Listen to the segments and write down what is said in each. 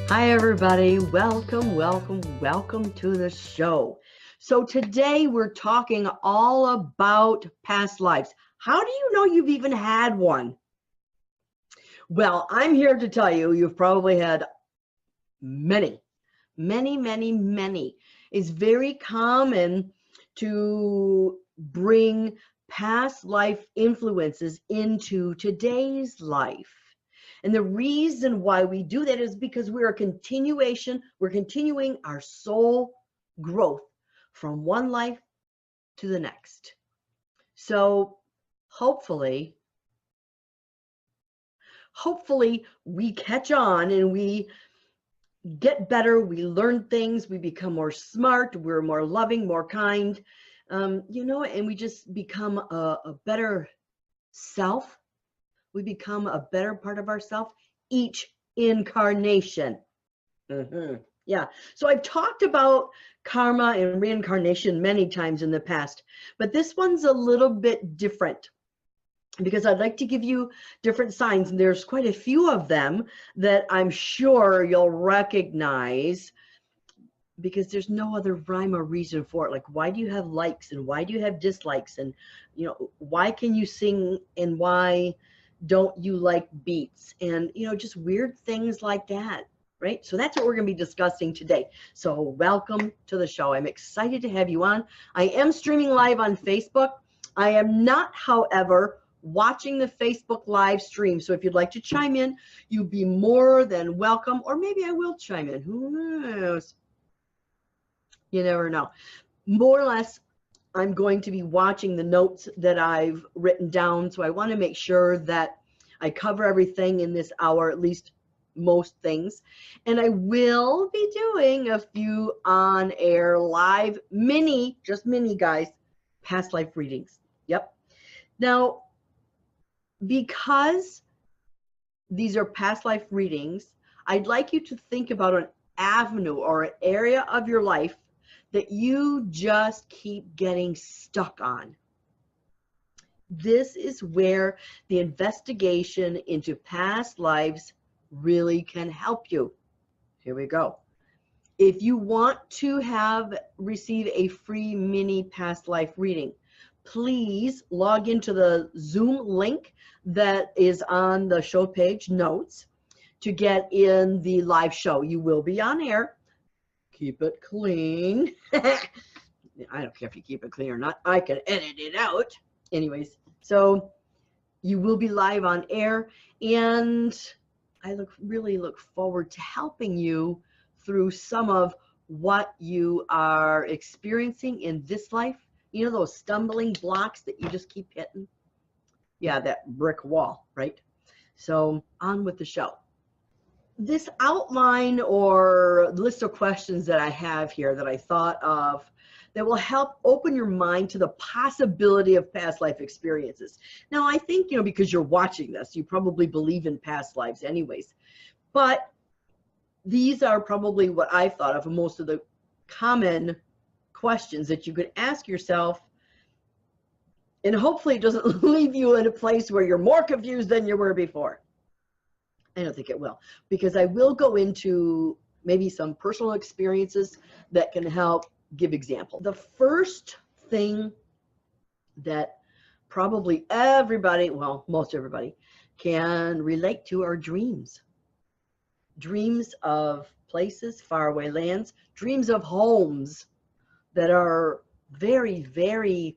Hi, everybody. Welcome, welcome, welcome to the show. So today we're talking all about past lives. How do you know you've even had one? Well, I'm here to tell you, you've probably had many, many. It's very common to bring past life influences into today's life. And the reason why we do that is because we're continuing our soul growth from one life to the next. So hopefully we catch on and we get better, we learn things, we become more smart, we're more loving, more kind, and we just become a better self. We become a better part of ourself each incarnation. Yeah. So I've talked about karma and reincarnation many times in the past, but this one's a little bit different because I'd like to give you different signs, and there's quite a few of them that I'm sure you'll recognize because there's no other rhyme or reason for it. Like, why do you have likes and why do you have dislikes? And, why can you sing and why don't you like beats? And, just weird things like that, right? So that's what we're going to be discussing today. So welcome to the show. I'm excited to have you on. I am streaming live on Facebook. I am not, however, watching the Facebook live stream. So if you'd like to chime in, you'd be more than welcome. Or maybe I will chime in. Who knows? You never know. More or less, I'm going to be watching the notes that I've written down. So I want to make sure that I cover everything in this hour, at least most things. And I will be doing a few on-air live just mini guys, past life readings. Yep. Now, because these are past life readings, I'd like you to think about an avenue or an area of your life that you just keep getting stuck on. This is where the investigation into past lives really can help you. Here we go. If you want to receive a free mini past life reading, please log into the Zoom link that is on the show page notes to get in the live show. You will be on air. Keep it clean. I don't care if you keep it clean or not. I can edit it out. Anyways, so you will be live on air, and I really look forward to helping you through some of what you are experiencing in this life. You know, those stumbling blocks that you just keep hitting? Yeah, that brick wall, right? So on with the show. This outline or list of questions that I have here that I thought of that will help open your mind to the possibility of past life experiences. Now, I think, because you're watching this, you probably believe in past lives anyways, but these are probably what I've thought of most of the common questions that you could ask yourself, and hopefully it doesn't leave you in a place where you're more confused than you were before. I don't think it will, because I will go into maybe some personal experiences that can help give example. The first thing that probably everybody, well, most everybody, can relate to are dreams. Dreams of places, faraway lands, dreams of homes that are very, very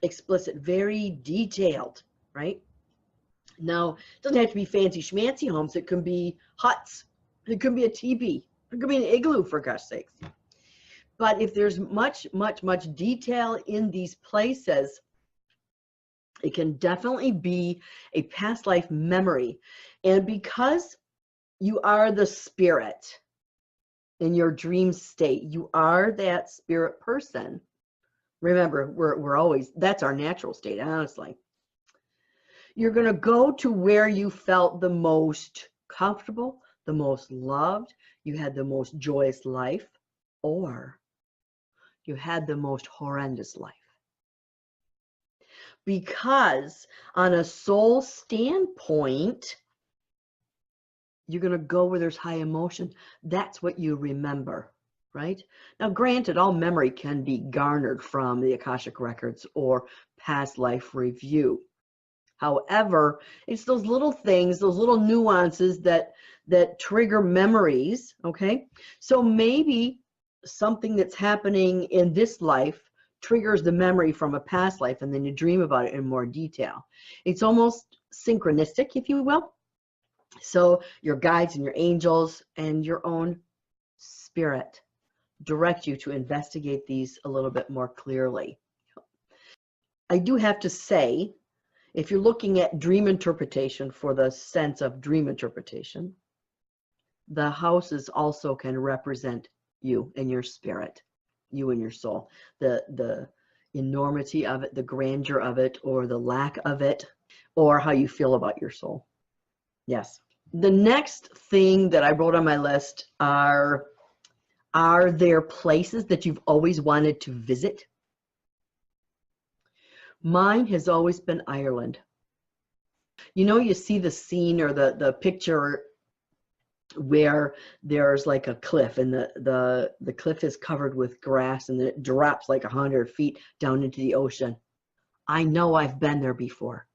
explicit, very detailed, right? Now, it doesn't have to be fancy schmancy homes. It can be huts. It could be a teepee. It could be an igloo, for gosh sakes. But if there's much detail in these places, it can definitely be a past life memory. And because you are the spirit in your dream state, you are that spirit person. Remember, we're always, that's our natural state, honestly. You're going to go to where you felt the most comfortable, the most loved, you had the most joyous life, or you had the most horrendous life. Because on a soul standpoint, You're going to go where there's high emotion. That's what you remember, right? Now, granted, all memory can be garnered from the Akashic Records or past life review. However, it's those little things, those little nuances that trigger memories, okay? So maybe something that's happening in this life triggers the memory from a past life, and then you dream about it in more detail. It's almost synchronistic, if you will. So your guides and your angels and your own spirit direct you to investigate these a little bit more clearly. I do have to say, if you're looking at dream interpretation for the sense of dream interpretation, the houses also can represent you and your spirit, you and your soul. The enormity of it, the grandeur of it, or the lack of it, or how you feel about your soul. Yes. The next thing that I wrote on my list are there places that you've always wanted to visit? Mine has always been Ireland. You know, you see the scene or the picture where there's like a cliff, and the cliff is covered with grass, and then it drops like 100 feet down into the ocean. I know I've been there before.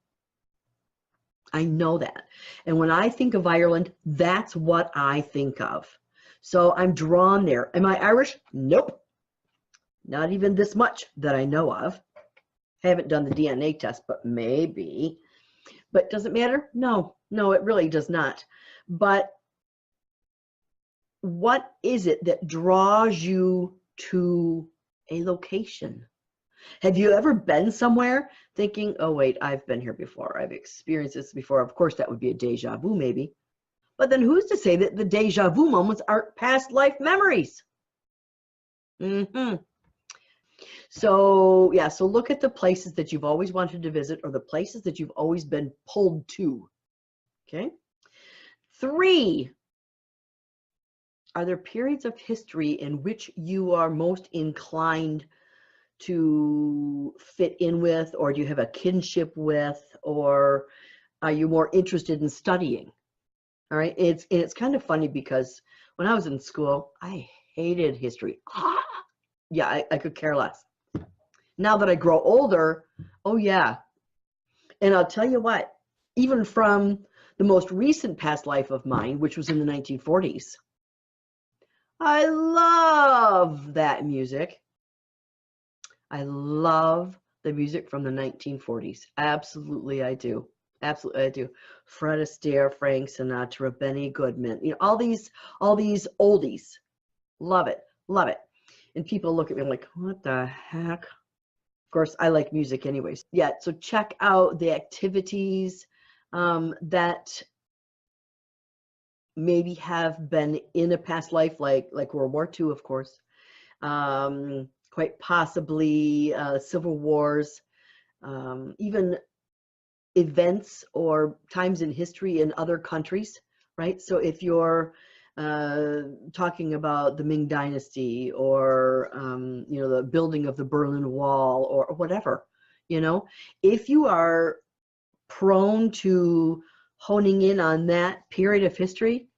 I know that. And when I think of Ireland, that's what I think of. So I'm drawn there. Am I Irish? Nope. Not even this much that I know of. Haven't done the DNA test, but maybe. But does it matter? No, it really does not. But what is it that draws you to a location? Have you ever been somewhere thinking, oh, wait, I've been here before. I've experienced this before. Of course, that would be a deja vu maybe. But then who's to say that the deja vu moments aren't past life memories? So, yeah, so look at the places that you've always wanted to visit, or the places that you've always been pulled to. Okay? 3, are there periods of history in which you are most inclined to fit in with, or do you have a kinship with, or are you more interested in studying? All right, it's kind of funny because when I was in school, I hated history. Yeah, I could care less. Now that I grow older, oh yeah. And I'll tell you what, even from the most recent past life of mine, which was in the 1940s, I love that music. I love the music from the 1940s. Absolutely, I do. Absolutely, I do. Fred Astaire, Frank Sinatra, Benny Goodman. You know, all these oldies. Love it, love it. And people look at me like, what the heck? Of course, I like music anyways. Yeah, so check out the activities that maybe have been in a past life, like World War II, of course. Quite possibly civil wars, even events or times in history in other countries, right? So if you're talking about the Ming Dynasty, or you know, the building of the Berlin Wall, or whatever, you know, if you are prone to honing in on that period of history,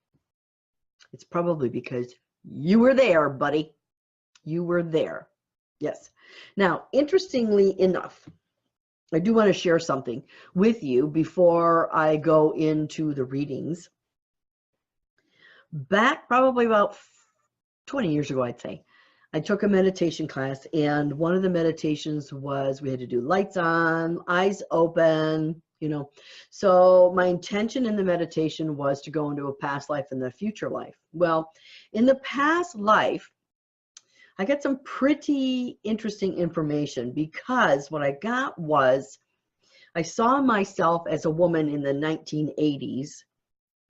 it's probably because you were there, buddy. You were there. Yes. Now, interestingly enough, I do want to share something with you before I go into the readings. Back probably about 20 years ago, I'd say, I took a meditation class, and one of the meditations was we had to do lights on, eyes open, you know. So my intention in the meditation was to go into a past life and the future life. Well, in the past life, I got some pretty interesting information, because what I got was I saw myself as a woman in the 1980s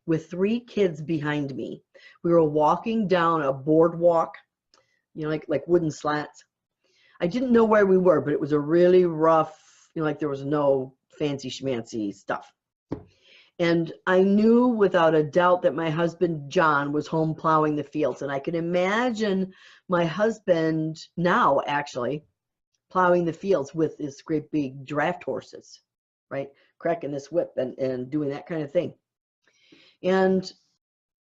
with 3 kids behind me. We were walking down a boardwalk, you know, like wooden slats. I didn't know where we were, but it was a really rough, you know, like there was no fancy schmancy stuff. And I knew without a doubt that my husband, John, was home plowing the fields. And I can imagine my husband now actually plowing the fields with his great big draft horses, right? Cracking this whip and doing that kind of thing. And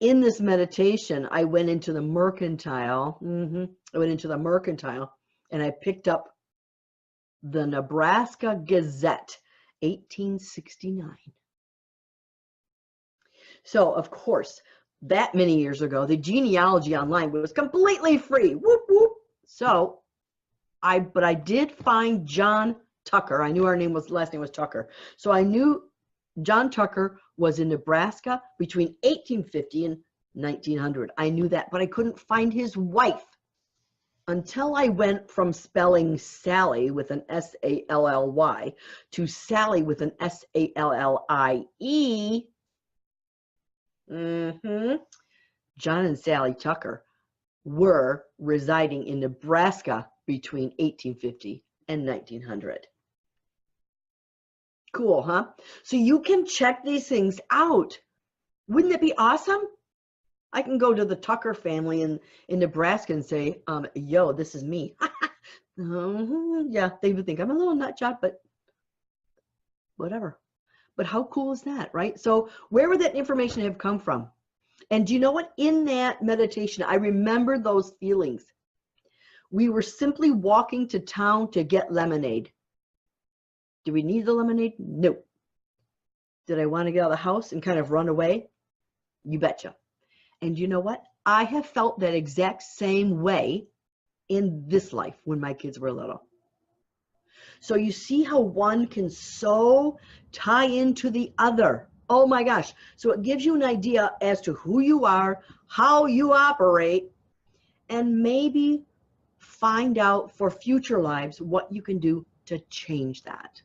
in this meditation, I went into the mercantile. I went into the mercantile and I picked up the Nebraska Gazette, 1869. So, of course, that many years ago, the genealogy online was completely free. Whoop, whoop. So, but I did find John Tucker. I knew last name was Tucker. So I knew John Tucker was in Nebraska between 1850 and 1900. I knew that, but I couldn't find his wife until I went from spelling Sally with an S-A-L-L-Y to Sally with an S-A-L-L-I-E. John and Sally Tucker were residing in Nebraska between 1850 and 1900. Cool, huh? So you can check these things out. Wouldn't it be awesome? I can go to the Tucker family in Nebraska and say, yo, this is me. Yeah, they would think I'm a little nut job, but whatever. But how cool is that, right? So where would that information have come from? And do you know what? In that meditation, I remember those feelings. We were simply walking to town to get lemonade. Do we need the lemonade? No. Did I want to get out of the house and kind of run away? You betcha. And you know what? I have felt that exact same way in this life when my kids were little. So you see how one can so tie into the other. Oh my gosh. So it gives you an idea as to who you are, how you operate, and maybe find out for future lives what you can do to change that.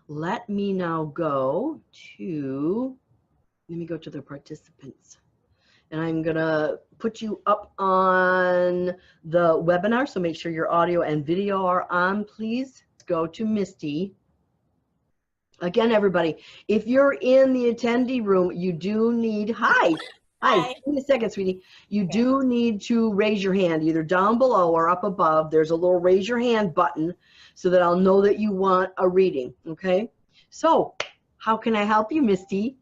Let me now go to, the participants. And I'm going to put you up on the webinar, so make sure your audio and video are on, please. Let's go to Misty. Again, everybody, if you're in the attendee room, you do need, hi, give me a second, sweetie. You do need to raise your hand, either down below or up above. There's a little raise your hand button so that I'll know that you want a reading, okay? So, how can I help you, Misty?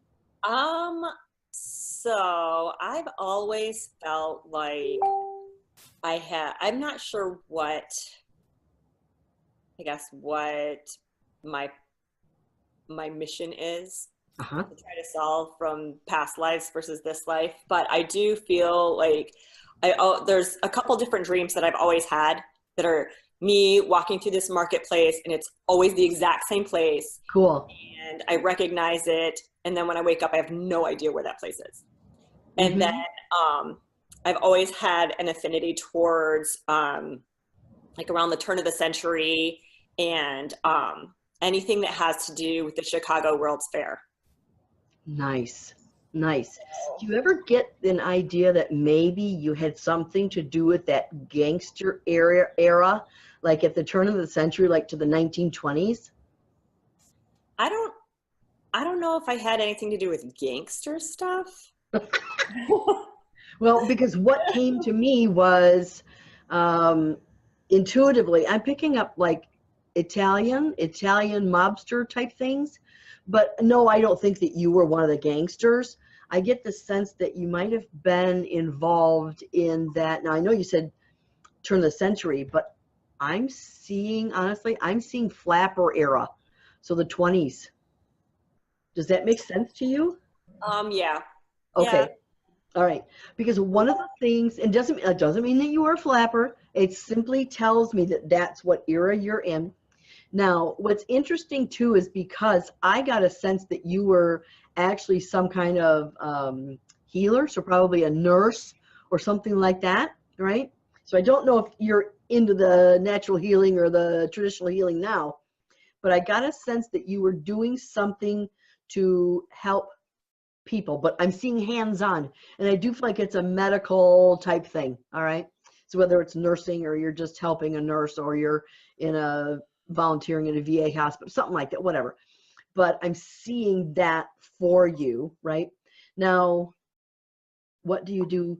So I've always felt like I'm not sure what my mission is to try to solve from past lives versus this life. But I do feel like there's a couple different dreams that I've always had that are me walking through this marketplace, and it's always the exact same place. Cool. And I recognize it. And then when I wake up, I have no idea where that place is. And then I've always had an affinity towards like around the turn of the century and anything that has to do with the Chicago World's Fair. Nice. Nice. Do you ever get an idea that maybe you had something to do with that gangster era, like at the turn of the century, like to the 1920s? I don't know if I had anything to do with gangster stuff. Well, because what came to me was intuitively, I'm picking up like Italian mobster type things. But no, I don't think that you were one of the gangsters. I get the sense that you might have been involved in that. Now, I know you said turn of the century, but I'm seeing, honestly, flapper era. So the 20s. Does that make sense to you? Yeah. Okay. Yeah. All right. Because one of the things, and it doesn't mean that you are a flapper. It simply tells me that that's what era you're in. Now, what's interesting too is because I got a sense that you were actually some kind of healer, so probably a nurse or something like that, right? So I don't know if you're into the natural healing or the traditional healing now, but I got a sense that you were doing something to help people, but I'm seeing hands-on, and I do feel like it's a medical type thing, all right? So whether it's nursing or you're just helping a nurse or you're in a volunteering in a VA hospital, something like that, whatever. But I'm seeing that for you, right? Now, what do you do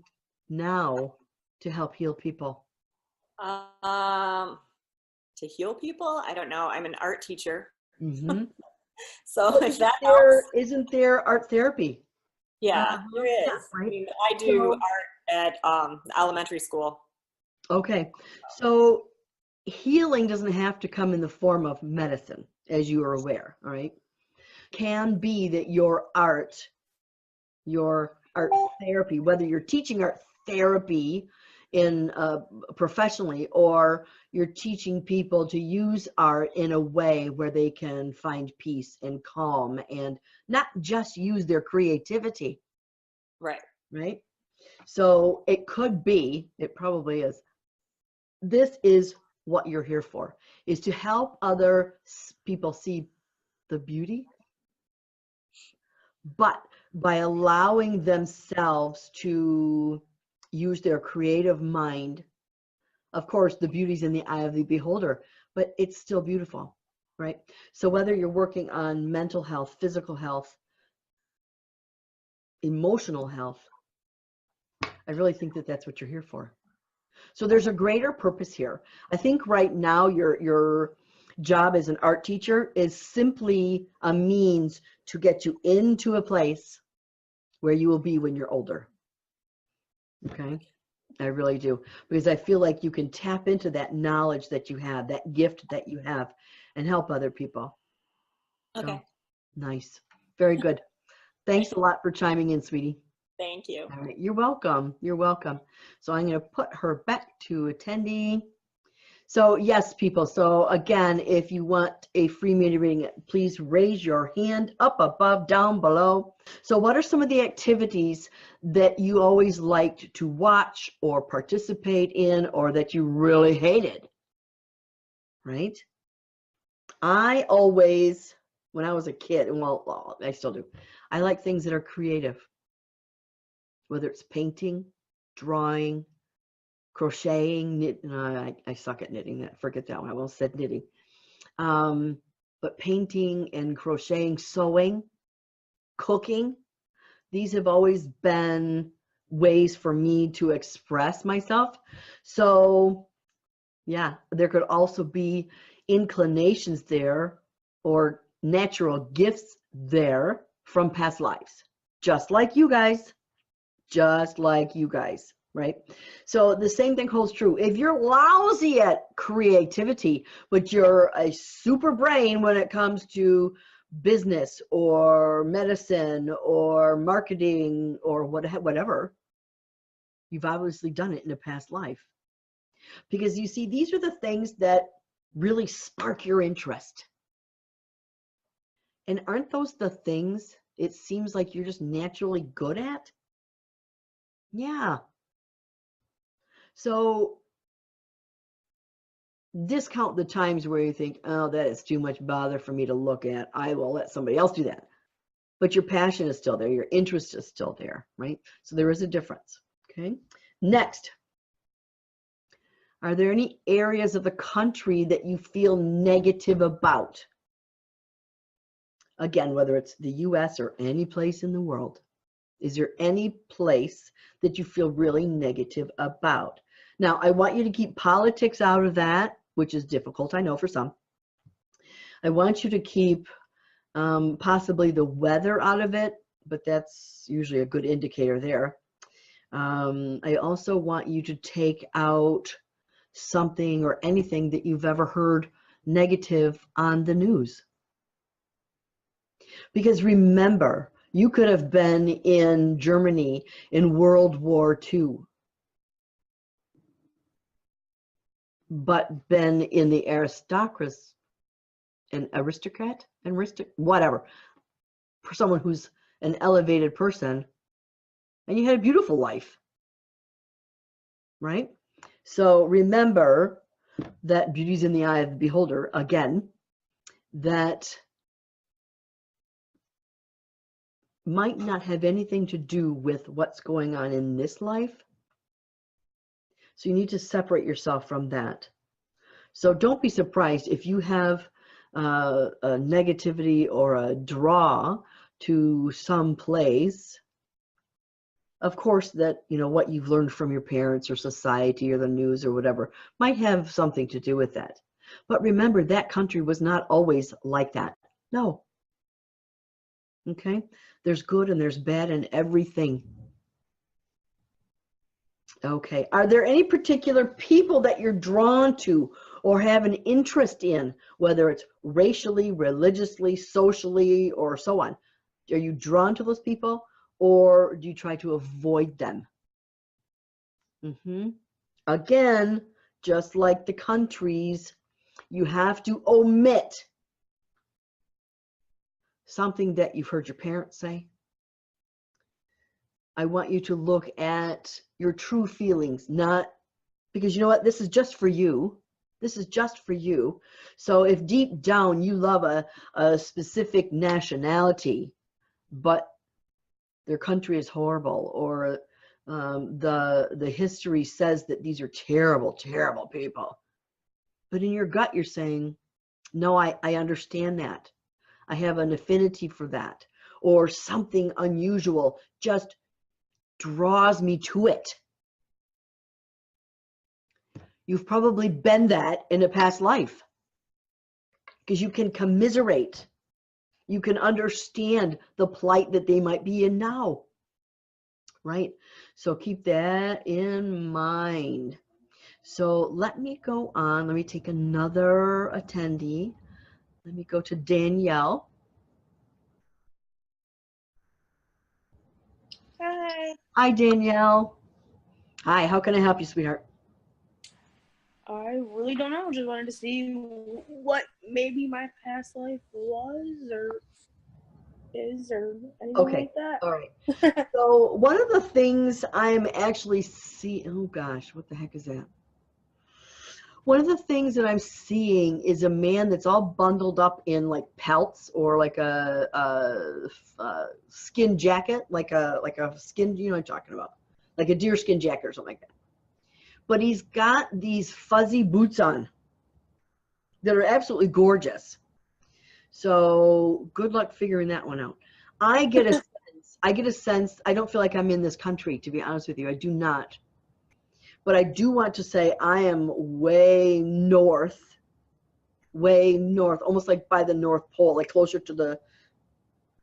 now to help heal people? To heal people? I don't know. I'm an art teacher. So Well, if that helps. isn't there art therapy? Yeah, there Yeah, is. I right. mean, I do So, art at elementary school. okay. So healing doesn't have to come in the form of medicine, as you are aware, all right? Can be that your art therapy, whether you're teaching art therapy in professionally, or you're teaching people to use art in a way where they can find peace and calm and not just use their creativity, Right. right? So it could be, it probably is, this is what you're here for, is to help other people see the beauty, but by allowing themselves to use their creative mind. Of course, the beauty's in the eye of the beholder, but it's still beautiful, right? So whether you're working on mental health, physical health, emotional health, I really think that that's what you're here for. So there's a greater purpose here. I think right now your job as an art teacher is simply a means to get you into a place where you will be when you're older. Okay? I really do. Because I feel like you can tap into that knowledge that you have, that gift that you have, and help other people. Okay. So, nice. Very good. Thanks a lot for chiming in, sweetie. Thank you. All right. You're welcome. You're welcome. So I'm going to put her back to attendee. So yes, people. So again, if you want a free media reading, please raise your hand up above, down below. So what are some of the activities that you always liked to watch or participate in, or that you really hated? Right? I always, when I was a kid, and well, I still do, I like things that are creative, whether it's painting, drawing, crocheting, knit. No, I suck at knitting. Forget that one. I almost said knitting. But painting and crocheting, sewing, cooking, these have always been ways for me to express myself. So yeah, there could also be inclinations there or natural gifts there from past lives, just like you guys. Just like you guys, right? So the same thing holds true. If you're lousy at creativity, but you're a super brain when it comes to business or medicine or marketing or whatever, you've obviously done it in a past life. Because you see, these are the things that really spark your interest. And aren't those the things it seems like you're just naturally good at? Yeah. So discount the times where you think, oh, that is too much bother for me to look at. I will let somebody else do that. But your passion is still there. Your interest is still there, right? So there is a difference, okay? Next, are there any areas of the country that you feel negative about? Again, whether it's the US or any place in the world, is there any place that you feel really negative about? Now, I want you to keep politics out of that, which is difficult, I know, for some. I want you to keep possibly the weather out of it, but that's usually a good indicator there. I also want you to take out something or anything that you've ever heard negative on the news. Because remember, you could have been in Germany in World War II, but been in the aristocracy, an aristocrat, whatever, for someone who's an elevated person, and you had a beautiful life, right? So remember that beauty's in the eye of the beholder, again, that might not have anything to do with what's going on in this life. So you need to separate yourself from that. So don't be surprised if you have a negativity or a draw to some place. Of course, that, you know, what you've learned from your parents or society or the news or whatever might have something to do with that. But remember, that country was not always like that. No, Okay? There's good and there's bad in everything. Okay. Are there any particular people that you're drawn to or have an interest in, whether it's racially, religiously, socially, or so on? Are you drawn to those people, or do you try to avoid them? Again, just like the countries, you have to omit something that you've heard your parents say. I want you to look at your true feelings, not because you know what, this is just for you. This is just for you. So if deep down you love a specific nationality, but their country is horrible, or the history says that these are terrible, terrible people, but in your gut you're saying, no, I understand that. I have an affinity for that, or something unusual just draws me to it. You've probably been that in a past life, because you can commiserate. You can understand the plight that they might be in now, right? So keep that in mind. So let me go on. Let me take another attendee. Let me go to Danielle. Hi. Hi, Danielle. Hi, how can I help you, sweetheart? I really don't know. Just wanted to see what maybe my past life was or is or anything like that. All right. So one of the things I'm actually seeing, oh gosh, what the heck is that? One of the things that I'm seeing is a man that's all bundled up in like pelts, or like a skin jacket, like a skin, you know what I'm talking about, like a deer skin jacket or something like that. But he's got these fuzzy boots on that are absolutely gorgeous. So good luck figuring that one out. I get a sense, I don't feel like I'm in this country, to be honest with you. I do not. But I do want to say I am way north, almost like by the North Pole, like closer to the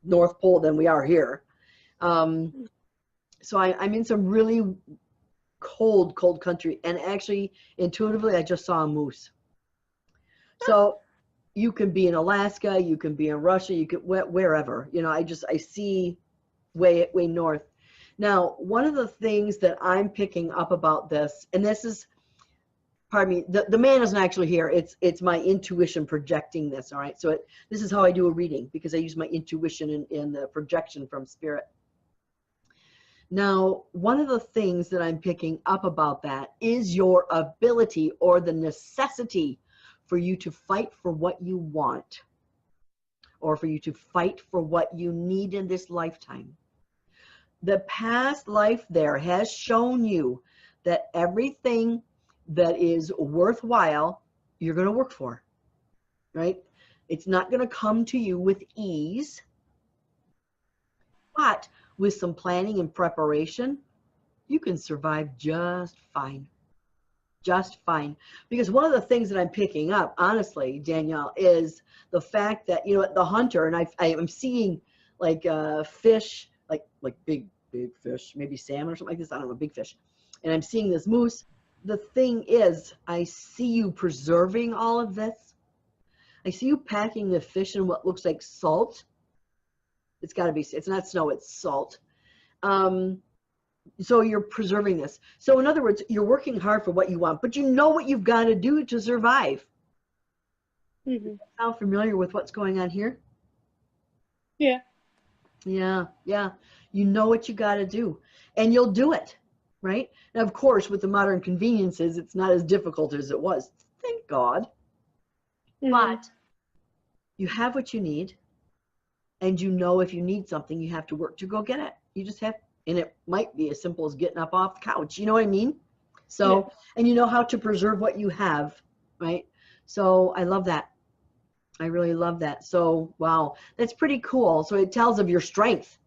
North Pole than we are here. So I'm in some really cold country. And actually, intuitively, I just saw a moose. So you can be in Alaska, you can be in Russia, you can wherever. You know, I see way north. Now, one of the things that I'm picking up about this, and this is, pardon me, the man isn't actually here. It's my intuition projecting this. All right. So this is how I do a reading, because I use my intuition in the projection from spirit. Now, one of the things that I'm picking up about that is your ability, or the necessity, for you to fight for what you want, or for you to fight for what you need in this lifetime. The past life there has shown you that everything that is worthwhile, you're going to work for, right? It's not going to come to you with ease, but with some planning and preparation, you can survive just fine. Just fine. Because one of the things that I'm picking up, honestly, Danielle, is the fact that, you know, the hunter, and I'm seeing like fish, like big fish, maybe salmon or something like this. I don't know, big fish. And I'm seeing this moose. The thing is, I see you preserving all of this. I see you packing the fish in what looks like salt. It's got to be, it's not snow, it's salt. So you're preserving this. So in other words, you're working hard for what you want, but you know what you've got to do to survive. Mm-hmm. Sound familiar with what's going on here? Yeah. Yeah. You know what you got to do, and you'll do it, right? And of course, with the modern conveniences, it's not as difficult as it was. Thank God. Mm-hmm. But you have what you need, and you know if you need something, you have to work to go get it. You just have, and it might be as simple as getting up off the couch. You know what I mean? So, yeah. And you know how to preserve what you have, right? So I love that. I really love that. So, wow, that's pretty cool. So it tells of your strength.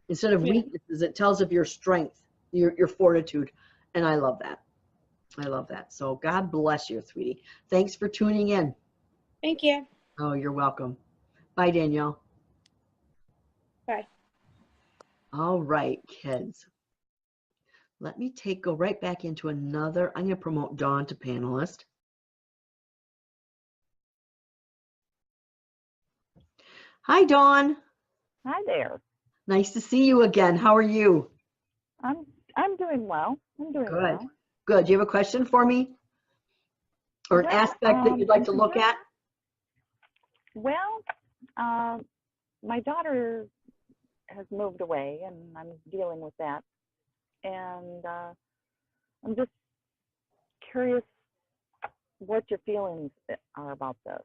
Instead of weaknesses, it tells of your strength, your fortitude. And I love that. I love that. So God bless you, sweetie. Thanks for tuning in. Thank you. Oh, you're welcome. Bye, Danielle. Bye. All right, kids. Let me go right back into another. I'm going to promote Dawn to panelist. Hi, Dawn. Hi there. Nice to see you again. How are you? I'm doing well. I'm doing Good. well. Good. Do you have a question for me? Or an aspect that you'd like to look at? Well, my daughter has moved away, and I'm dealing with that. And I'm just curious what your feelings are about this.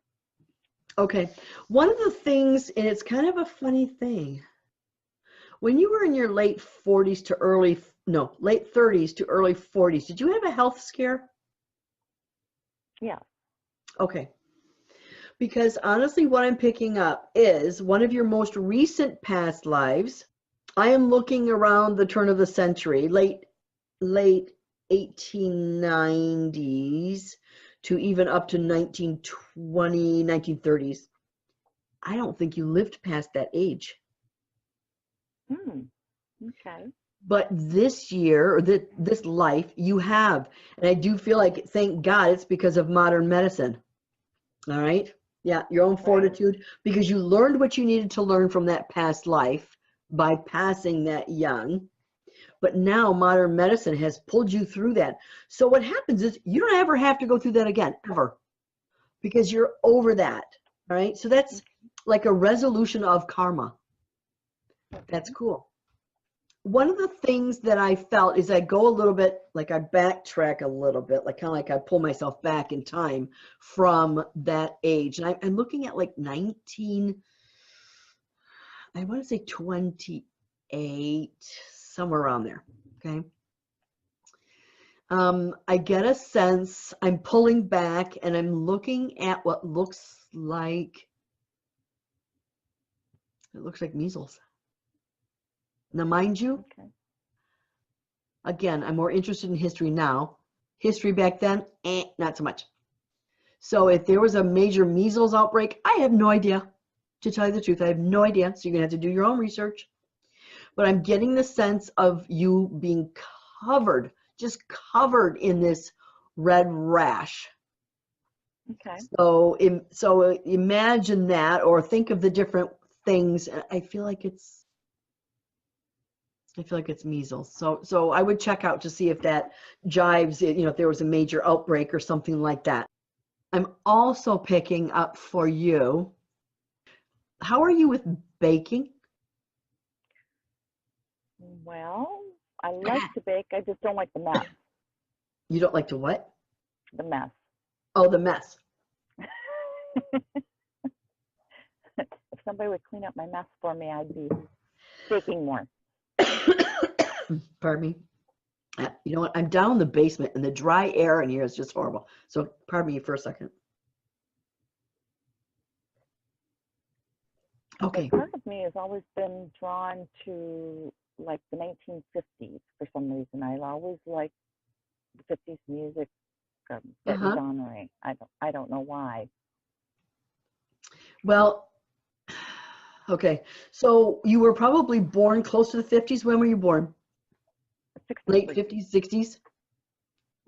Okay. One of the things, and it's kind of a funny thing, when you were in your late 30s to early 40s, did you have a health scare? Yeah. Okay. Because honestly, what I'm picking up is one of your most recent past lives. I am looking around the turn of the century, late 1890s to even up to 1920, 1930s. I don't think you lived past that age. Okay. But this year, or this life, you have. And I do feel like, thank God, it's because of modern medicine. All right? Yeah, your own fortitude, because you learned what you needed to learn from that past life by passing that young. But now modern medicine has pulled you through that. So what happens is you don't ever have to go through that again, ever, because you're over that. All right? So that's like a resolution of karma. That's cool. One of the things that I felt is I go a little bit, like I backtrack a little bit, like kind of like I pull myself back in time from that age. And I'm looking at like I want to say 28, somewhere around there. Okay. I get a sense, I'm pulling back and I'm looking at what looks like, it looks like measles. Now, mind you, again, I'm more interested in history now. History back then, not so much. So if there was a major measles outbreak, I have no idea. To tell you the truth, I have no idea. So you're going to have to do your own research. But I'm getting the sense of you being covered, just covered in this red rash. Okay. So imagine that, or think of the different things. I feel like it's measles. So I would check out to see if that jives, if there was a major outbreak or something like that. I'm also picking up for you. How are you with baking? Well, I like to bake. I just don't like the mess. You don't like to what? The mess. Oh, the mess. If somebody would clean up my mess for me, I'd be baking more. Pardon me. You know what? I'm down in the basement, and the dry air in here is just horrible. So pardon me for a second. Okay. Part of me has always been drawn to like the 1950s for some reason. I always liked the 50s music, genre. I don't know why. Well, okay. So you were probably born close to the 50s. When were you born? 63. Late 50s, 60s?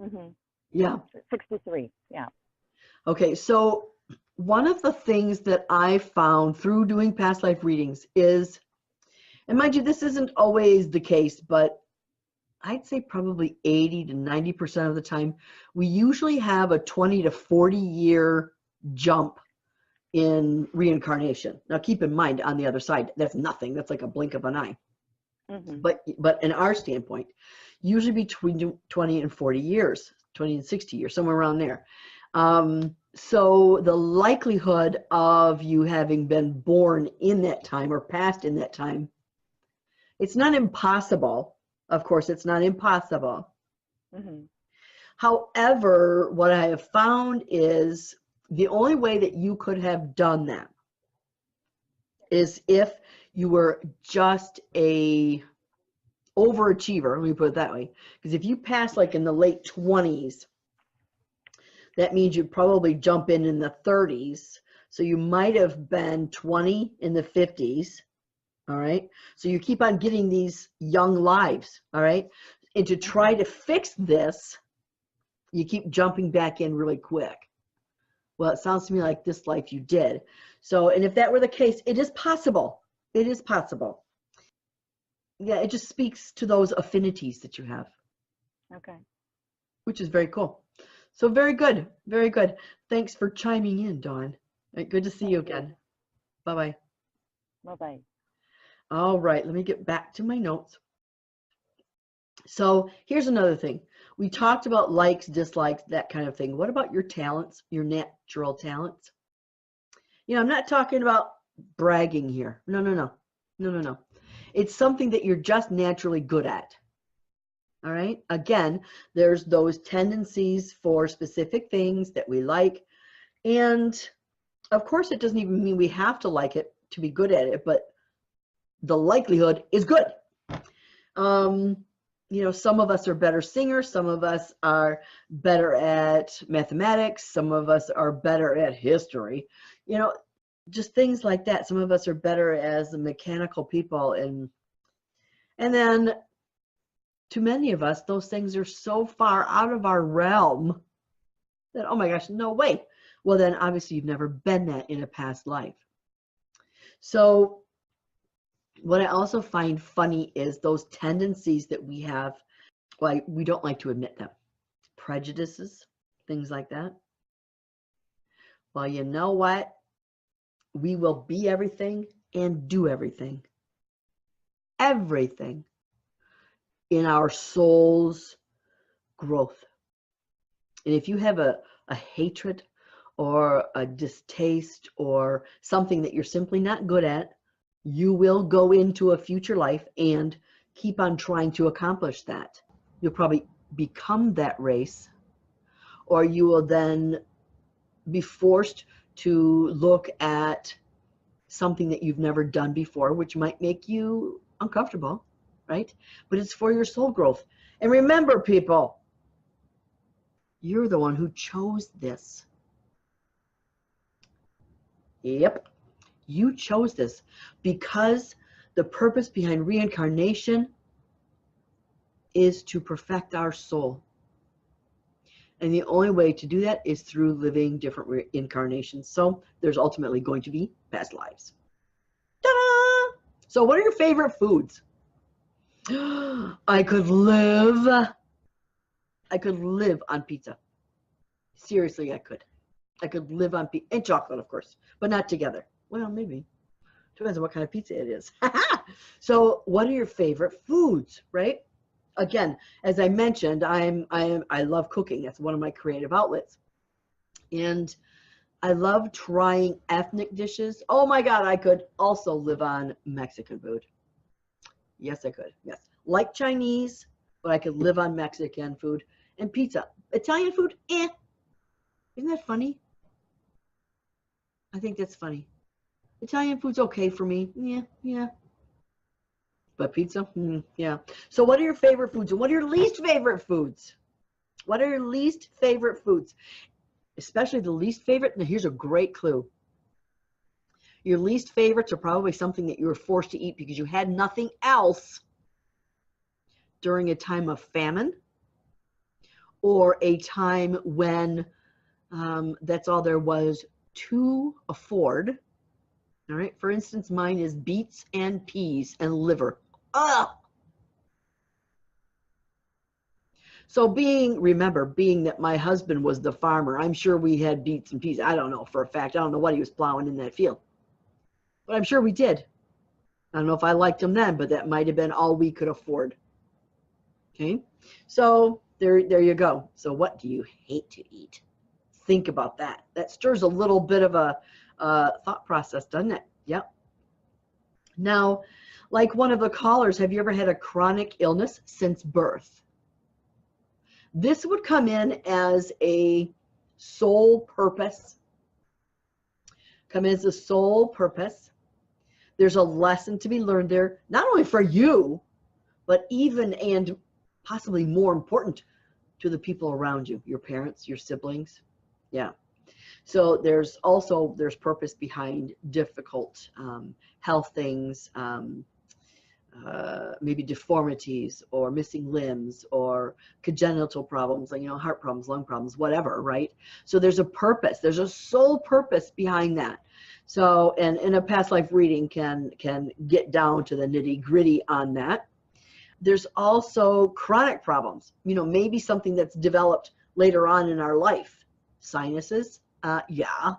Mm-hmm. Yeah. 63, yeah. Okay, so one of the things that I found through doing past life readings is, and mind you, this isn't always the case, but I'd say probably 80 to 90% of the time, we usually have a 20 to 40 year jump in reincarnation. Now keep in mind, on the other side, that's nothing. That's like a blink of an eye. Mm-hmm. But in our standpoint, usually between 20 and 40 years, 20 and 60 years, somewhere around there. So the likelihood of you having been born in that time or passed in that time, it's not impossible. Of course, it's not impossible. Mm-hmm. However, what I have found is the only way that you could have done that is if you were just a overachiever, let me put it that way. Because if you pass like in the late 20s, that means you'd probably jump in the 30s. So you might have been 20 in the 50s, All right. So you keep on getting these young lives. All right. And to try to fix this, you keep jumping back in really quick. Well, it sounds to me like this life you did. So, and if that were the case, it is possible. It is possible. Yeah, it just speaks to those affinities that you have. Okay. Which is very cool. So very good. Very good. Thanks for chiming in, Dawn. Good to see you again. Bye-bye. Bye-bye. All right, let me get back to my notes. So here's another thing. We talked about likes, dislikes, that kind of thing. What about your talents, your natural talents? You know, I'm not talking about bragging here. No, no, no. No, no, no. It's something that you're just naturally good at. All right. Again, there's those tendencies for specific things that we like. And of course, it doesn't even mean we have to like it to be good at it, but the likelihood is good. You know, some of us are better singers. Some of us are better at mathematics. Some of us are better at history. You know, just things like that. Some of us are better as mechanical people. And then to many of us, those things are so far out of our realm that, oh my gosh, no way. Well, then obviously you've never been that in a past life. So what I also find funny is those tendencies that we have, well, we don't like to admit them. Prejudices, things like that. Well, you know what? We will be everything and do everything. Everything in our soul's growth. And if you have a hatred or a distaste or something that you're simply not good at, you will go into a future life and keep on trying to accomplish that. You'll probably become that race, or you will then be forced to look at something that you've never done before, which might make you uncomfortable, right? But it's for your soul growth. And remember, people, you're the one who chose this. Yep. You chose this because the purpose behind reincarnation is to perfect our soul. And the only way to do that is through living different reincarnations. So there's ultimately going to be past lives. Ta-da! So what are your favorite foods? I could live on pizza. Seriously, I could. I could live on pizza and chocolate, of course, but not together. Well, maybe. Depends on what kind of pizza it is. So what are your favorite foods, right? Again, as I mentioned, I love cooking. That's one of my creative outlets. And I love trying ethnic dishes. Oh my God, I could also live on Mexican food. Yes, I could. Yes. Like Chinese, but I could live on Mexican food and pizza. Italian food, eh. Isn't that funny? I think that's funny. Italian food's okay for me. Yeah. But pizza, yeah. So what are your favorite foods and what are your least favorite foods? What are your least favorite foods? Especially the least favorite. Now here's a great clue. Your least favorites are probably something that you were forced to eat because you had nothing else during a time of famine or a time when that's all there was to afford. All right. For instance, mine is beets and peas and liver. Ugh. So remember, being that my husband was the farmer, I'm sure we had beets and peas. I don't know for a fact. I don't know what he was plowing in that field. But I'm sure we did. I don't know if I liked them then, but that might have been all we could afford. Okay. So there you go. So what do you hate to eat? Think about that. That stirs a little bit of a thought process, doesn't it? Yep. Now, like one of the callers, have you ever had a chronic illness since birth? This would come in as a soul purpose. Come in as a soul purpose. There's a lesson to be learned there, not only for you, but even and possibly more important to the people around you, your parents, your siblings. Yeah. So there's purpose behind difficult health things, maybe deformities or missing limbs or congenital problems, like, heart problems, lung problems, whatever, right? So there's a purpose. There's a soul purpose behind that. So, and in a past life reading can get down to the nitty gritty on that. There's also chronic problems, maybe something that's developed later on in our life. Sinuses, yeah.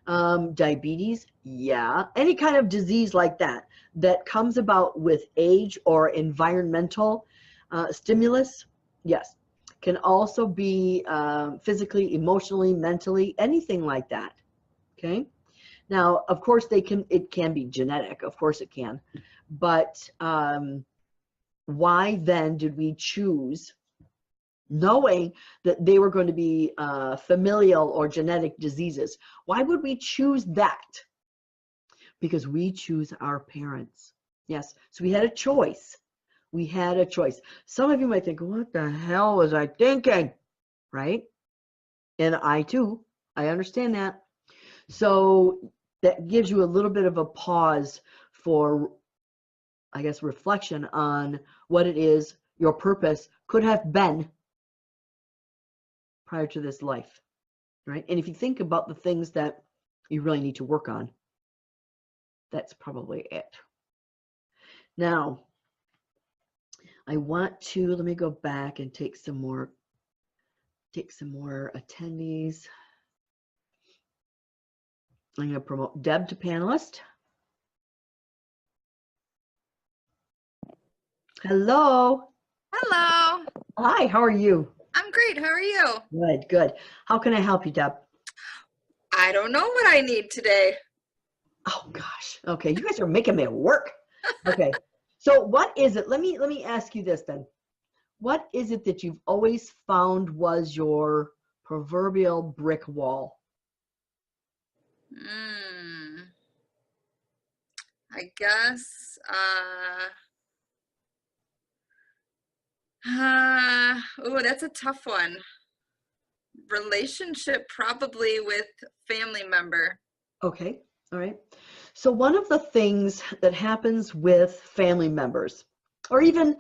Diabetes, yeah. Any kind of disease like that comes about with age or environmental stimulus, yes. Can also be physically, emotionally, mentally, anything like that, okay? Now, of course, it can be genetic, of course it can, but why then did we choose, knowing that they were going to be familial or genetic diseases? Why would we choose that? Because we choose our parents. Yes, so we had a choice. We had a choice. Some of you might think, what the hell was I thinking? Right? And I too, I understand that. So that gives you a little bit of a pause for, I guess, reflection on what it is your purpose could have been prior to this life, right? And if you think about the things that you really need to work on, that's probably it. Now, I want to, let me go back and take some more attendees. I'm going to promote Deb to panelist. Hello. Hello. Hi, how are you? I'm great. How are you? Good, good. How can I help you, Deb? I don't know what I need today. Oh gosh. Okay, you guys are making me work. Okay. So what is it? Let me ask you this then. What is it that you've always found was your proverbial brick wall? I guess oh, that's a tough one. Relationship, probably with family member. Okay. All right. So one of the things that happens with family members, or even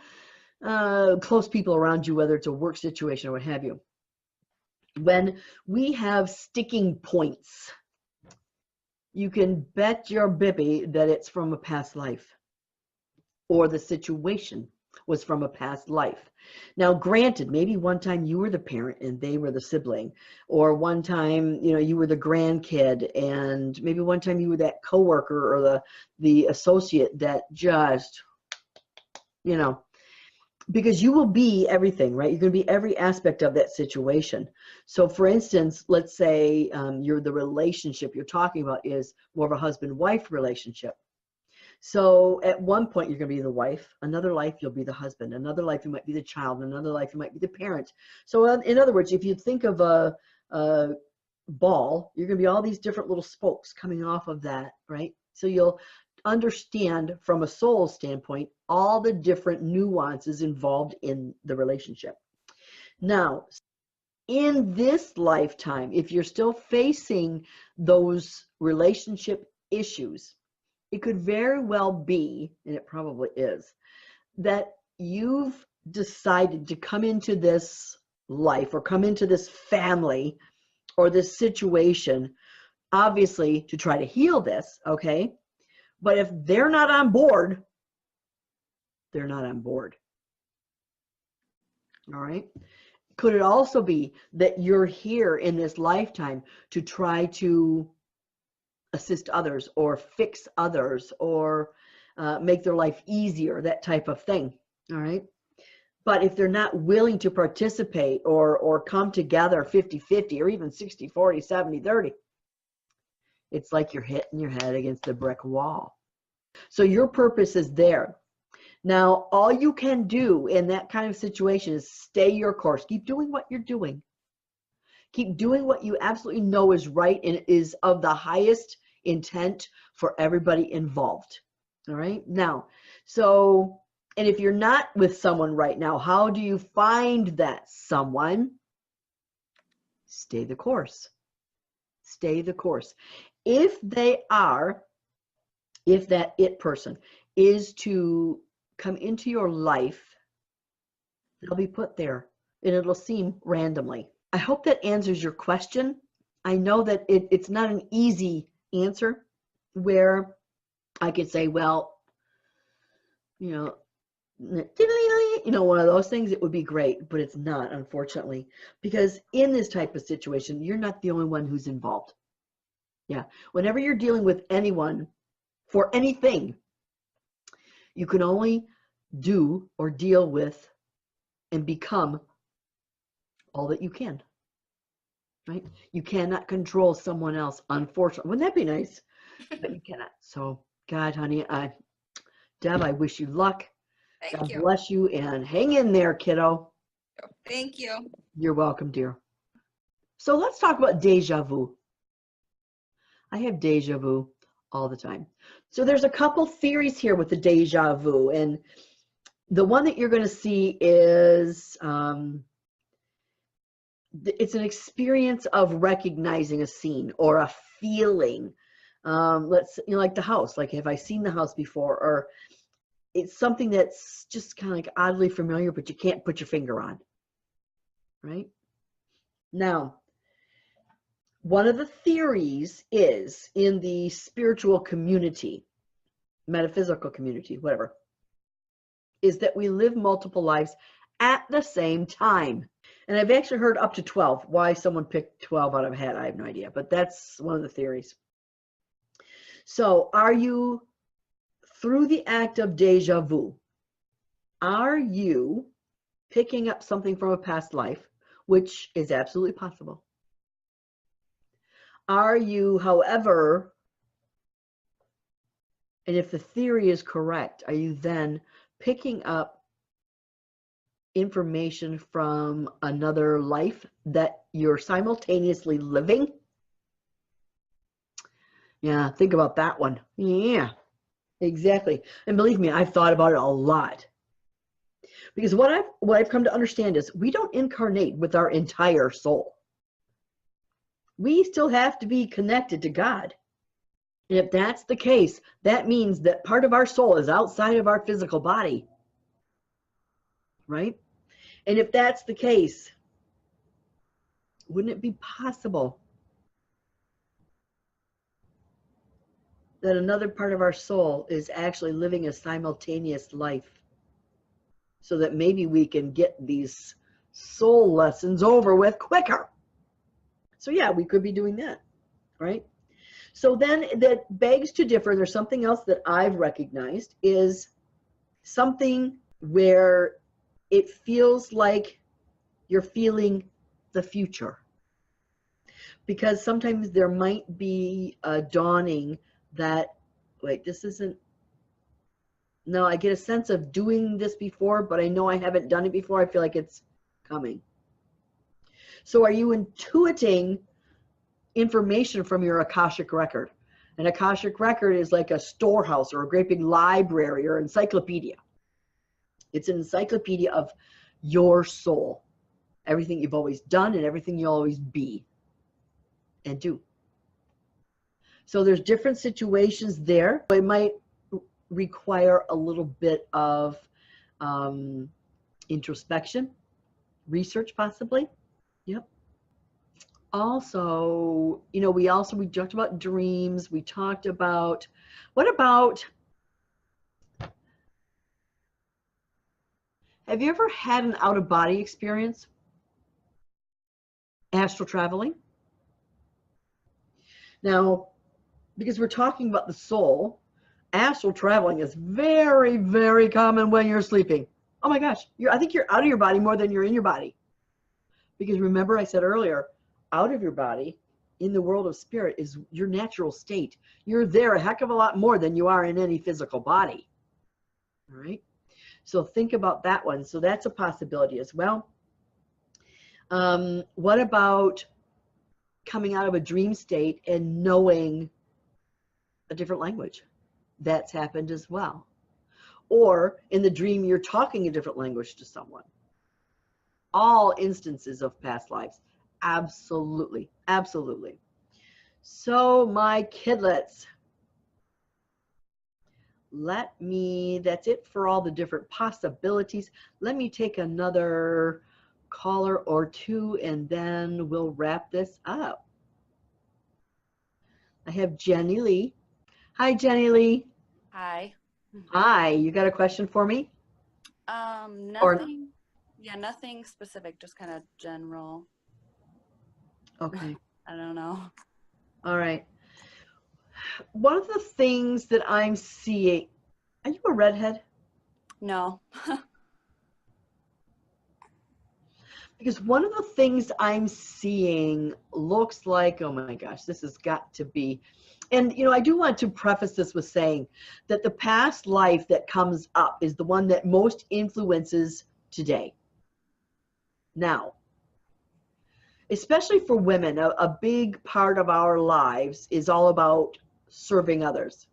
close people around you, whether it's a work situation or what have you, when we have sticking points, you can bet your bibby that it's from a past life, or the situation was from a past life. Now, granted, maybe one time you were the parent and they were the sibling, or one time, you were the grandkid, and maybe one time you were that coworker or the associate that just, because you will be everything, right? You're going to be every aspect of that situation. So for instance, let's say the relationship you're talking about is more of a husband-wife relationship. So at one point you're going to be the wife, another life you'll be the husband, another life you might be the child, another life you might be the parent. So in other words, if you think of a ball, you're going to be all these different little spokes coming off of that, right? So you'll understand from a soul standpoint all the different nuances involved in the relationship. Now, in this lifetime, if you're still facing those relationship issues, it could very well be, and it probably is, that you've decided to come into this life or come into this family or this situation, obviously to try to heal this, okay? But if they're not on board, they're not on board. All right? Could it also be that you're here in this lifetime to try to assist others or fix others or make their life easier, that type of thing? All right? But if they're not willing to participate or come together 50-50 or even 60-40, 70-30, it's like you're hitting your head against the brick wall. So your purpose is there. Now, all you can do in that kind of situation is stay your course. Keep doing what you're doing. Keep doing what you absolutely know is right and is of the highest intent for everybody involved. All right? Now, so, and if you're not with someone right now, how do you find that someone? Stay the course. Stay the course. If that it person is to come into your life, they'll be put there, and it'll seem randomly. I hope that answers your question. I know that it's not an easy answer where I could say, well, you know, one of those things, it would be great, but it's not, unfortunately, because in this type of situation, you're not the only one who's involved. Yeah. Whenever you're dealing with anyone for anything, you can only do or deal with and become all that you can, right? You cannot control someone else, unfortunately. Wouldn't that be nice? But you cannot. So, God, honey, Deb, I wish you luck. Thank God you. bless you, and hang in there, kiddo. Thank you. You're welcome, dear. So let's talk about deja vu. I have deja vu all the time. So there's a couple theories here with the deja vu, and the one that you're going to see is it's an experience of recognizing a scene or a feeling. Like the house. Like, have I seen the house before? Or it's something that's just kind of like oddly familiar, but you can't put your finger on. Right? Now, one of the theories is in the spiritual community, metaphysical community, whatever, is that we live multiple lives at the same time. And I've actually heard up to 12. Why someone picked 12 out of a hat, I have no idea, but that's one of the theories. So are you, through the act of deja vu, are you picking up something from a past life, which is absolutely possible? Are you, however, and if the theory is correct, are you then picking up information from another life that you're simultaneously living? Yeah, think about that one. Yeah, exactly. And believe me, I've thought about it a lot. Because what I've come to understand is we don't incarnate with our entire soul. We still have to be connected to God. And if that's the case, that means that part of our soul is outside of our physical body. Right? And if that's the case, wouldn't it be possible that another part of our soul is actually living a simultaneous life, so that maybe we can get these soul lessons over with quicker? So yeah, we could be doing that, right? So then that begs to differ. There's something else that I've recognized is something where it feels like you're feeling the future. Because sometimes there might be a dawning that, wait, this isn't, no, I get a sense of doing this before, but I know I haven't done it before. I feel like it's coming. So are you intuiting information from your Akashic record? An Akashic record is like a storehouse or a great big library or encyclopedia. It's an encyclopedia of your soul, everything you've always done and everything you'll always be and do. So there's different situations there. It might require a little bit of introspection, research possibly. Yep. Also, we talked about dreams. We talked about, what about, have you ever had an out-of-body experience? Astral traveling? Now, because we're talking about the soul, astral traveling is very, very common when you're sleeping. Oh my gosh, I think you're out of your body more than you're in your body. Because remember I said earlier, out of your body, in the world of spirit, is your natural state. You're there a heck of a lot more than you are in any physical body. All right? So think about that one. So that's a possibility as well. What about coming out of a dream state and knowing a different language? That's happened as well. Or in the dream, you're talking a different language to someone. All instances of past lives. Absolutely. Absolutely. So my kidlets, that's it for all the different possibilities. Let me take another caller or two and then we'll wrap this up. I have Jenny Lee. Hi, Jenny Lee. Hi. Hi, you got a question for me? Nothing. Yeah, nothing specific, just kind of general. Okay. I don't know. All right. One of the things that I'm seeing, are you a redhead? No. Because one of the things I'm seeing looks like, oh my gosh, this has got to be, and you know, I do want to preface this with saying that the past life that comes up is the one that most influences today. Now, especially for women, a big part of our lives is all about serving others.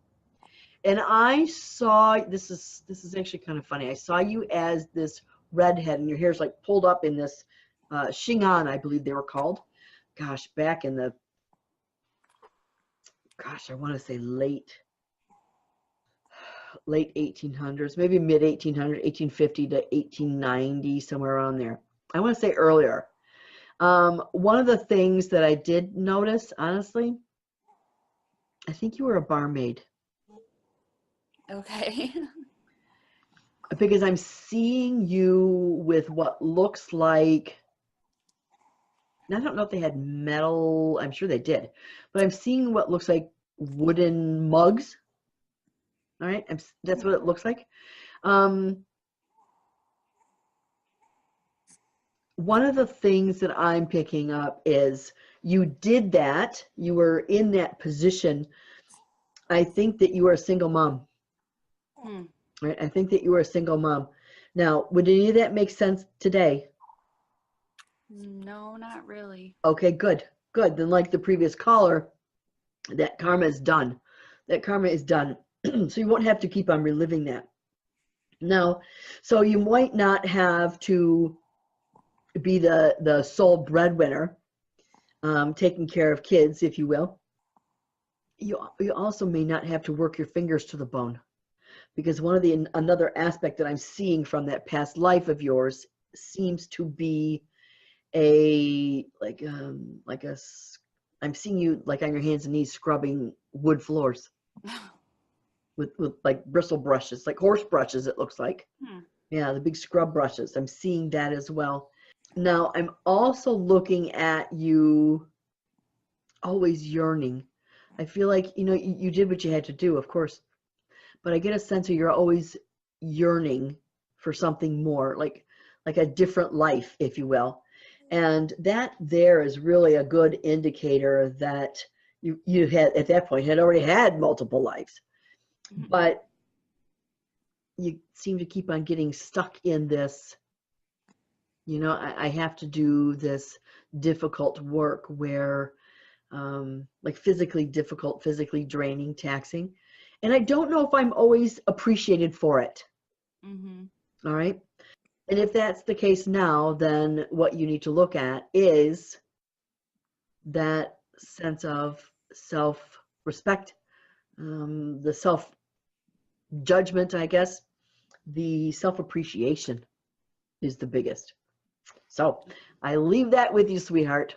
And I saw, this is actually kind of funny. I saw you as this redhead and your hair's like pulled up in this Xingan, I believe they were called. Gosh, back in the, I want to say late 1800s, maybe mid 1800s, 1850 to 1890, somewhere around there. I want to say earlier. One of the things that I did notice, honestly, I think you were a barmaid. Okay. Because I'm seeing you with what looks like, and I don't know if they had metal, I'm sure they did, but I'm seeing what looks like wooden mugs. All right, that's what it looks like. One of the things that I'm picking up is you did that, you were in that position. I think that you are a single mom. Right? I think that you were a single mom. Now, would any of that make sense today? No, not really. Okay, good. Good. Then like the previous caller, that karma is done. That karma is done. So you won't have to keep on reliving that. Now, so you might not have to be the sole breadwinner, taking care of kids, if you will. You also may not have to work your fingers to the bone. Because another aspect that I'm seeing from that past life of yours seems to be I'm seeing you like on your hands and knees scrubbing wood floors with like bristle brushes, like horse brushes, it looks like. Yeah, the big scrub brushes. I'm seeing that as well. Now, I'm also looking at you always yearning. I feel like, you know, you did what you had to do, of course. But I get a sense of you're always yearning for something more, like a different life, if you will. And that there is really a good indicator that you had, at that point, had already had multiple lives. But you seem to keep on getting stuck in this, you know, I have to do this difficult work where, like physically difficult, physically draining, taxing. And I don't know if I'm always appreciated for it. All right. And if that's the case now, then what you need to look at is that sense of self-respect, the self-judgment, I guess, the self-appreciation is the biggest. So I leave that with you, sweetheart.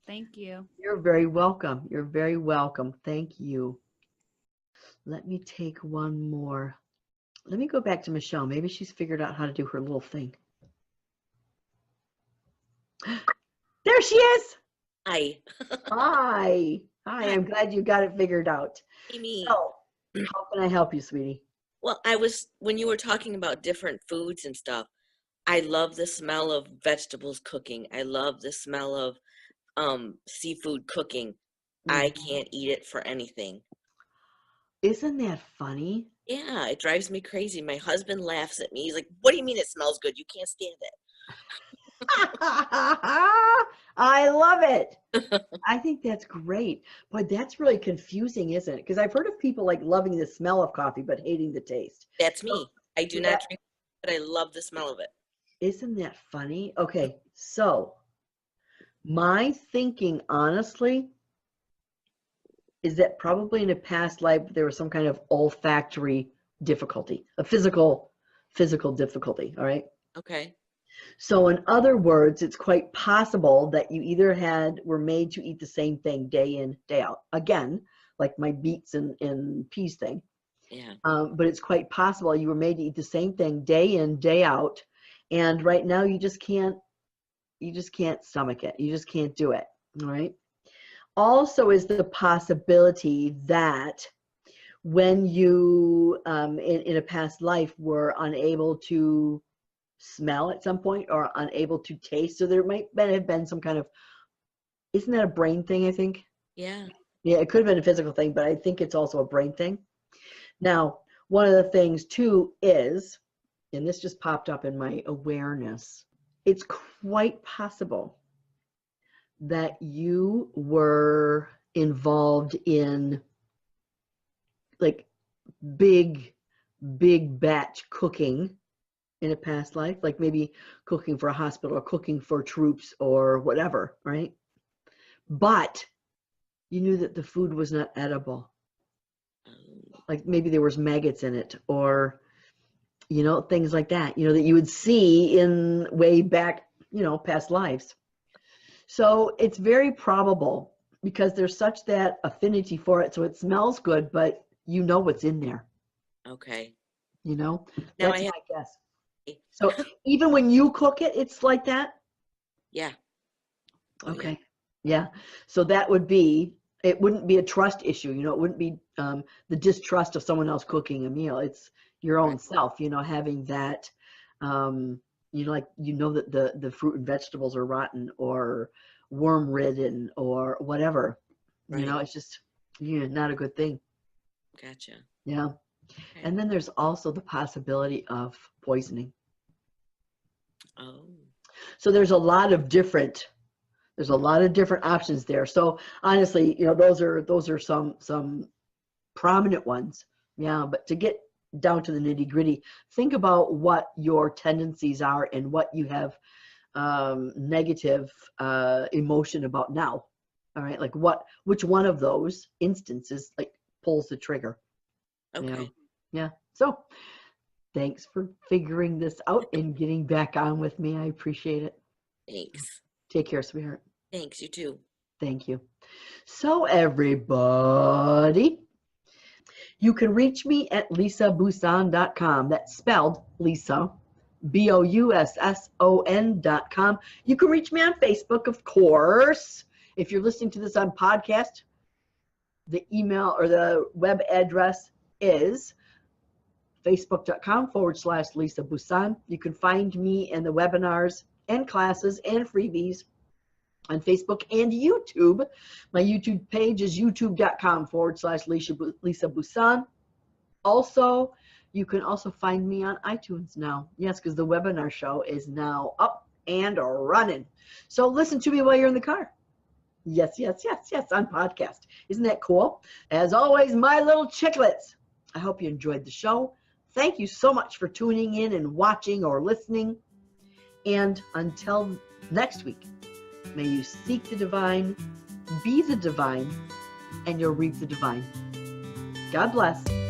Thank you. You're very welcome. You're very welcome. Thank you. Let me take one more. Let me go back to Michelle. Maybe she's figured out how to do her little thing. There she is. Hi. Hi. Hi. I'm glad you got it figured out. Amy. So, how can I help you, sweetie? Well, when you were talking about different foods and stuff, I love the smell of vegetables cooking. I love the smell of seafood cooking. I can't eat it for anything. Isn't that funny? Yeah, it drives me crazy. My husband laughs at me. He's like, "What do you mean it smells good? You can't stand it." I love it. I think that's great. But that's really confusing, isn't it? Because I've heard of people like loving the smell of coffee but hating the taste. That's me. I do not drink it, but I love the smell of it. Isn't that funny? Okay, so my thinking, honestly, is that probably in a past life there was some kind of olfactory difficulty, a physical difficulty, all right? Okay. So in other words, it's quite possible that you either were made to eat the same thing day in, day out. Again, like my beets and peas thing. Yeah. But it's quite possible you were made to eat the same thing day in, day out. And right now you just can't stomach it. You just can't do it, all right? Also is the possibility that when you, in a past life, were unable to smell at some point or unable to taste. So there might have been some kind of, isn't that a brain thing, I think? Yeah. Yeah, it could have been a physical thing, but I think it's also a brain thing. Now, one of the things too is, and this just popped up in my awareness, it's quite possible that you were involved in like big batch cooking in a past life, like maybe cooking for a hospital or cooking for troops or whatever, right? But you knew that the food was not edible. Like maybe there was maggots in it or, things like that, that you would see in way back, past lives. So it's very probable because there's such that affinity for it. So it smells good, but you know what's in there. Okay. That's I my guess. So even when you cook it, it's like that? Yeah. Oh, okay. Yeah. So that would be, it wouldn't be a trust issue. It wouldn't be the distrust of someone else cooking a meal. It's your own self, having that, like, that the fruit and vegetables are rotten or worm ridden or whatever, it's just, not a good thing. Gotcha. Yeah. Okay. And then there's also the possibility of poisoning. Oh. So there's a lot of different options there. So honestly, those are some prominent ones. Yeah, but to get down to the nitty-gritty, think about what your tendencies are and what you have negative emotion about now. All right, like which one of those instances like pulls the trigger. Okay. Yeah. So thanks for figuring this out and getting back on with me. I appreciate it. Thanks. Take care, sweetheart. Thanks, you too. Thank you. So everybody, you can reach me at lisabousson.com. That's spelled Lisa, Boussson.com. You can reach me on Facebook, of course. If you're listening to this on podcast, the email or the web address is facebook.com/Lisa Bousson. You can find me in the webinars and classes and freebies on Facebook and YouTube. My YouTube page is youtube.com/Lisa Bousson. Also, you can also find me on iTunes now. Yes, because the webinar show is now up and running. So listen to me while you're in the car. Yes, on podcast. Isn't that cool? As always, my little chicklets, I hope you enjoyed the show. Thank you so much for tuning in and watching or listening. And until next week, may you seek the divine, be the divine, and you'll reap the divine. God bless.